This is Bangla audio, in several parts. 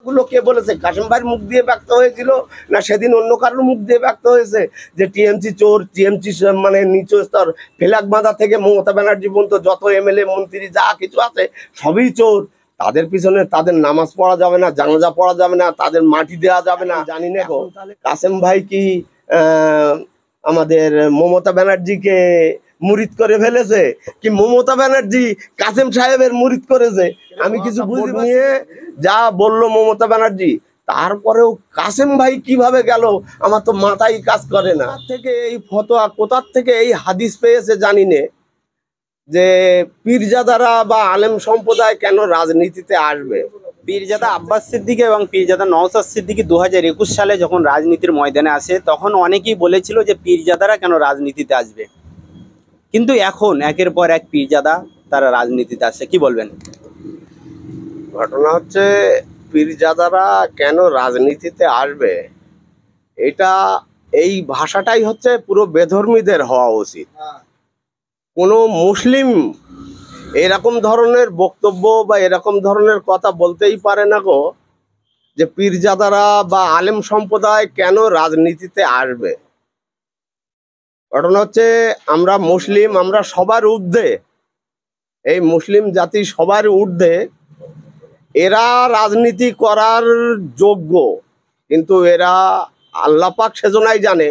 গুলো কে বলেছে? কাশেম ভাইয়ের মুখ দিয়ে ব্যক্ত হয়েছিল না সেদিন অন্য কারোর মুখ দিয়ে ব্যক্ত হয়েছে যে টিএমসি চোর, টিএমসি মানে নিচু স্তর ফেলাক বাঁধা থেকে মমতা ব্যানার্জি পর্যন্ত যত এমএলএ মন্ত্রী যা কিছু আছে সবই চোর। তাদের পিছনে তাদের নামাজ পড়া যাবে না, জানাজা পড়া যাবে না, তাদের মাটি দেওয়া যাবে না। জানি না কাশেম ভাই কি আমাদের মমতা ব্যানার্জিকে মুরিদ করে ফেলেছে কি মমতা ব্যানার্জি কাসেম সাহেবের মুরিদ করেছে? আমি কিছু বুঝি নিয়ে যা বললো মমতা ব্যানার্জি, তারপরেও কাসেম ভাই কিভাবে গেল আমার তো মাথায় কাজ করে না। থেকে এই ফতোয়া কোথার থেকে এই হাদিস পেয়েছে জানি না যে পীরজাদারা বা আলেম সম্প্রদায় কেন রাজনীতিতে আসবে। পীরজাদা আব্বাস সিদ্দিকী এবং পীরজাদা নওশাদ সিদ্দিকী 2021 সালে যখন রাজনীতির ময়দানে আসে তখন অনেকেই বলেছিল যে পীরজাদারা কেন রাজনীতিতে আসবে, কিন্তু এখন একের পর এক পীরজাদা তারা রাজনীতিতে আসে। কি বলবেন? ঘটনা হচ্ছে পীরজাদারা কেন রাজনীতিতে আসবে, এটা এই ভাষাটাই হচ্ছে পুরো বেধর্মীদের হওয়া উচিত। কোনো মুসলিম এরকম ধরনের বক্তব্য বা এরকম ধরনের কথা বলতেই পারে না গো যে পীরজাদারা বা আলেম সম্প্রদায় কেন রাজনীতিতে আসবে। ঘটনা হচ্ছে আমরা মুসলিম, আমরা সবার ঊর্ধ্বে, এই মুসলিম জাতি সবার ঊর্ধ্বে, এরা রাজনীতি করার যোগ্য, কিন্তু এরা আল্লাহ পাক সেজনাই জানে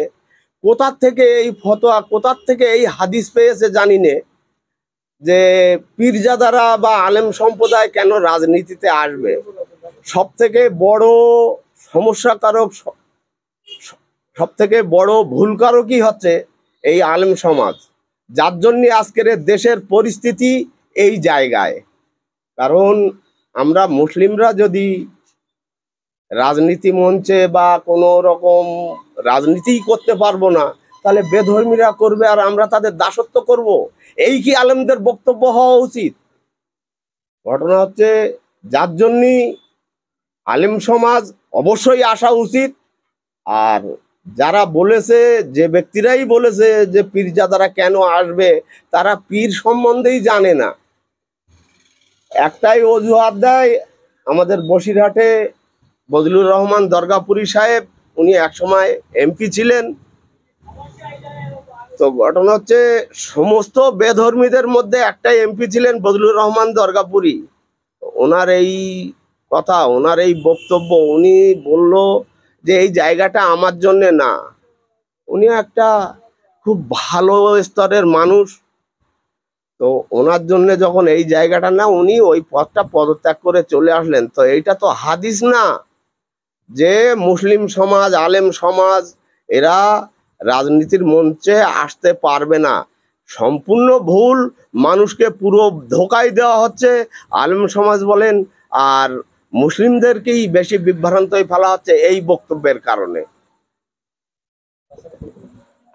কোথার থেকে এই ফতোয়া কোথার থেকে এই হাদিস পেয়েছে জানি না যে পীরজাদারা বা আলেম সম্প্রদায় কেন রাজনীতিতে আসবে। সব থেকে বড় সমস্যাকারক, সব থেকে বড় ভুলকারকই হচ্ছে এই আলেম সমাজ, যার জন্য আজকের দেশের পরিস্থিতি এই জায়গায়। কারণ আমরা মুসলিমরা যদি রাজনীতি মঞ্চে বা কোনো রকম রাজনীতিই করতে পারবো না, তাহলে বেধর্মীরা করবে আর আমরা তাদের দাসত্ব করব। এই কি আলেমদের বক্তব্য হওয়া উচিত? ঘটনা হচ্ছে যার জন্যই আলেম সমাজ অবশ্যই আসা উচিত। আর যারা বলেছে, যে ব্যক্তিরাই বলেছে যে পীরজাদারা কেন আসবে, তারা পীর সম্বন্ধেই জানে না। একটাই অজুহাত দেয়, আমাদের বসিরহাটে বজলুর রহমান দরগাপুরি সাহেব, উনি একসময় এমপি ছিলেন। তো ঘটনা হচ্ছে সমস্ত বেধর্মীদের মধ্যে একটাই এমপি ছিলেন বজলুর রহমান দরগাপুরি। ওনার এই কথা, ওনার এই বক্তব্য, উনি বলল যে এই জায়গাটা আমার জন্যে না। উনি একটা খুব ভালো স্তরের মানুষ, তো ওনার জন্য যখন এই জায়গাটা না, উনি ওই পদটা পদত্যাগ করে চলে আসলেন। তো এইটা তো হাদিস না যে মুসলিম সমাজ, আলেম সমাজ এরা রাজনীতির মঞ্চে আসতে পারবে না। সম্পূর্ণ ভুল, মানুষকে পুরো ধোঁকায় দেওয়া হচ্ছে আলেম সমাজ বলেন, আর মুসলিমদেরকেই বেশি বিভ্রান্তই ফেলা হচ্ছে এই বক্তব্যের কারণে।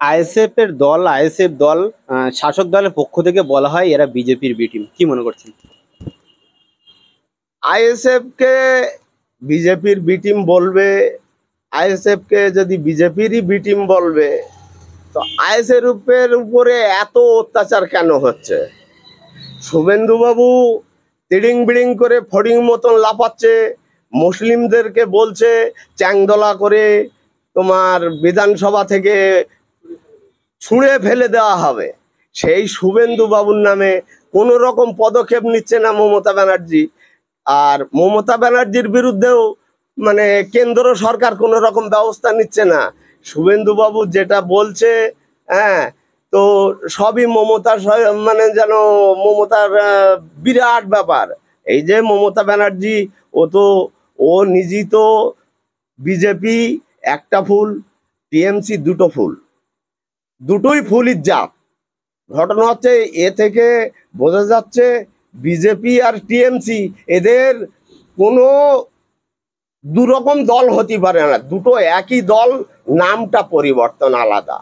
আইএসএফ দল শাসক দলের পক্ষ থেকে বলা হয় এরা বিজেপির বি টিম। কি মনে করছেন? আইএসএফ কে বিজেপির বি টিম বলবে, আইএসএফ কে যদি বিজেপিরই বি টিম বলবে, তো আইএসএফের উপরে এত অত্যাচার কেন হচ্ছে? শুভেন্দুবাবু তিড়িং বিড়িং করে ফড়িং মতন লাফাচ্ছে, মুসলিমদেরকে বলছে চ্যাংদোলা করে তোমার বিধানসভা থেকে ছুঁড়ে ফেলে দেওয়া হবে। সেই শুভেন্দুবাবুর নামে কোনো রকম পদক্ষেপ নিচ্ছে না মমতা ব্যানার্জি। আর মমতা ব্যানার্জির বিরুদ্ধেও মানে কেন্দ্র সরকার কোনো রকম ব্যবস্থা নিচ্ছে না। শুভেন্দুবাবু যেটা বলছে, হ্যাঁ, তো সবই মমতার, মানে যেন মমতার বিরাট ব্যাপার। এই যে মমতা ব্যানার্জি, ও নিজেই তো বিজেপি একটা ফুল, টিএমসি দুটো ফুল, দুটোই ফুলির জাত। ঘটনা হচ্ছে এ থেকে বোঝা যাচ্ছে বিজেপি আর টিএমসি এদের কোনো দুরকম দল হতে পারে না, দুটো একই দল, নামটা পরিবর্তন আলাদা।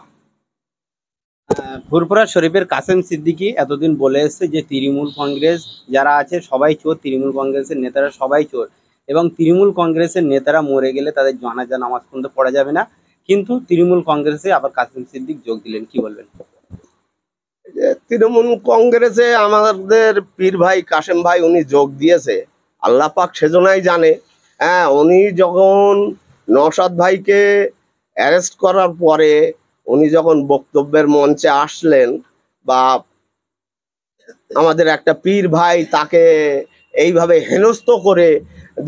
ফুরফুরা শরীফের কাসেম সিদ্দিকী এতদিন বলে এসছে যে তৃণমূল কংগ্রেস যারা আছে সবাই চোর, তৃণমূল কংগ্রেসের নেতারা সবাই চোর, এবং তৃণমূল কংগ্রেসের নেতারা মরে গেলে তাদের জানাজা নামাজ পর্যন্ত পড়া যাবে না। কিন্তু তৃণমূল কংগ্রেসে আবার কাসেম সিদ্দিক যোগ দিলেন। কি বলবেন? তৃণমূল কংগ্রেসে আমাদের পীর ভাই কাশেম ভাই উনি যোগ দিয়েছে, আল্লাহ পাক সেজনাই জানে হ্যাঁ, উনি যখন নওশাদ ভাইকে অ্যারেস্ট করার পরে উনি যখন বক্তব্যের মঞ্চে আসলেন, বা আমাদের একটা পীর ভাই তাকে এইভাবে হেনস্থ করে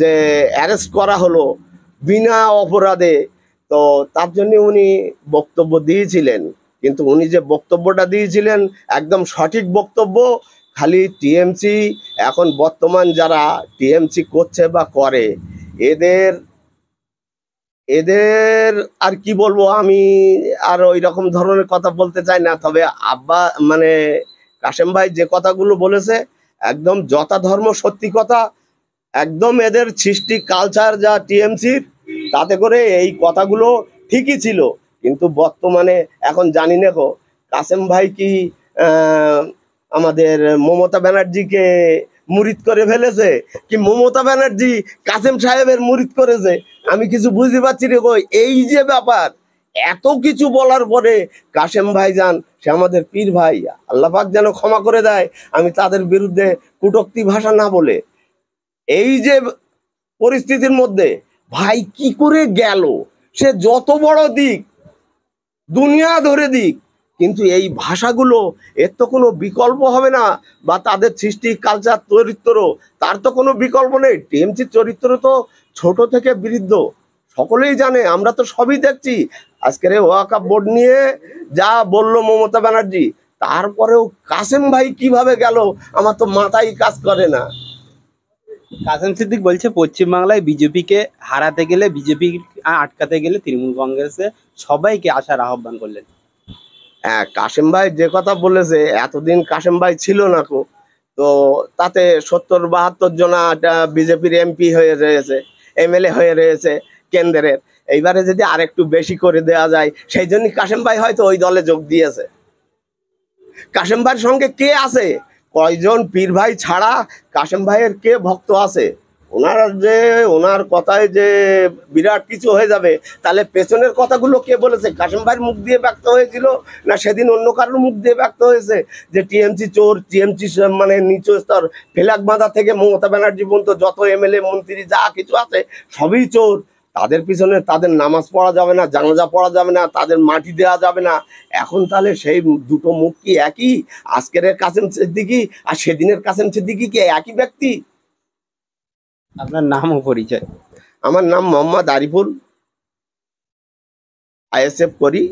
যে অ্যারেস্ট করা হলো বিনা অপরাধে, তো তার জন্য উনি বক্তব্য দিয়েছিলেন। কিন্তু উনি যে বক্তব্যটা দিয়েছিলেন একদম সঠিক বক্তব্য। খালি টিএমসি, এখন বর্তমান যারা টিএমসি করছে বা করে, এদের এদের আর কি বলবো, আমি আর ওই রকম ধরনের কথা বলতে চাই না। তবে আব্বা মানে কাশেম ভাই যে কথাগুলো বলেছে একদম যথাধর্ম সত্যি কথা। একদম এদের সৃষ্টি কালচার যা টিএমসির, তাতে করে এই কথাগুলো ঠিকই ছিল। কিন্তু বর্তমানে এখন জানি না গো, কাসেম ভাই কি আহ, আমাদের মমতা ব্যানার্জিকে মুরিদ করে ফেলেছে, কি মমতা ব্যানার্জি কাসেম সাহেবের মুরিদ করেছে? আমি কিছু বুঝতে পারছি রে গো। এই যে ব্যাপার, এত কিছু বলার পরে কাসেম ভাই যান, সে আমাদের পীর ভাই, আল্লাহ পাক যেন ক্ষমা করে দেয় আমি তাদের বিরুদ্ধে কটূক্তি ভাষা না বলে। এই যে পরিস্থিতির মধ্যে ভাই কি করে গেল, সে যত বড় দিক, দুনিয়া ধরে দিক, কিন্তু এই ভাষাগুলো, এর তো কোনো বিকল্প হবে না। বা তাদের সৃষ্টি কালচার চরিত্র, তার তো কোনো বিকল্প নেই। টিএমসির চরিত্র তো ছোট থেকে বৃদ্ধ সকলেই জানে, আমরা তো সবই দেখছি। আজকের এই ওয়াকাফ বোর্ড নিয়ে যা বলল মমতা ব্যানার্জি, তারপরেও কাসেম ভাই কিভাবে গেল আমার তো মাথায় কাজ করে না। কাসেম সিদ্দিক বলছে পশ্চিমবাংলায় বিজেপিকে হারাতে গেলে, বিজেপি আটকাতে গেলে তৃণমূল কংগ্রেসে সবাইকে আসার আহ্বান করলেন। হ্যাঁ, কাশেম ভাই যে কথা বলেছে, এতদিন কাশেম ভাই ছিল না কো, তো তাতে 70-72 জনা বিজেপির এমপি হয়ে রয়েছে, এমএলএ হয়ে রয়েছে কেন্দ্রের। এইবারে যদি আরেকটু বেশি করে দেওয়া যায়, সেই জন্যই কাশেম ভাই হয়তো ওই দলে যোগ দিয়েছে। কাশেম ভাইয়ের সঙ্গে কে আছে? কয়জন পীর ভাই ছাড়া কাশেম ভাইয়ের কে ভক্ত আছে? ওনার কথায় যে বিরাট কিছু হয়ে যাবে, তাহলে পেছনের কথাগুলো কে বলেছে? কাশেম ভাইয়ের মুখ দিয়ে ব্যক্ত হয়েছিল, না সেদিন অন্য কারোর মুখ দিয়ে ব্যক্ত হয়েছে যে টিএমসি চোর, টিএমসি মানে নিচু স্তর, ফেলাক বাঁধা থেকে মমতা ব্যানার্জি পর্যন্ত যত এমএলএ মন্ত্রী যা কিছু আছে সবই চোর। তাদের পিছনে তাদের নামাজ পড়া যাবে না, জানাজা পড়া যাবে না, তাদের মাটি দেওয়া যাবে না। এখন তাহলে সেই দুটো মুখ কি একই? আজকের কাসেম সিদ্দিকী আর সেদিনের কাসেম সিদ্দিকী কি একই ব্যক্তি? আপনার নাম ও পরিচয়? আমার নাম মোহাম্মদ আরিফুল, আইএসএফ করি।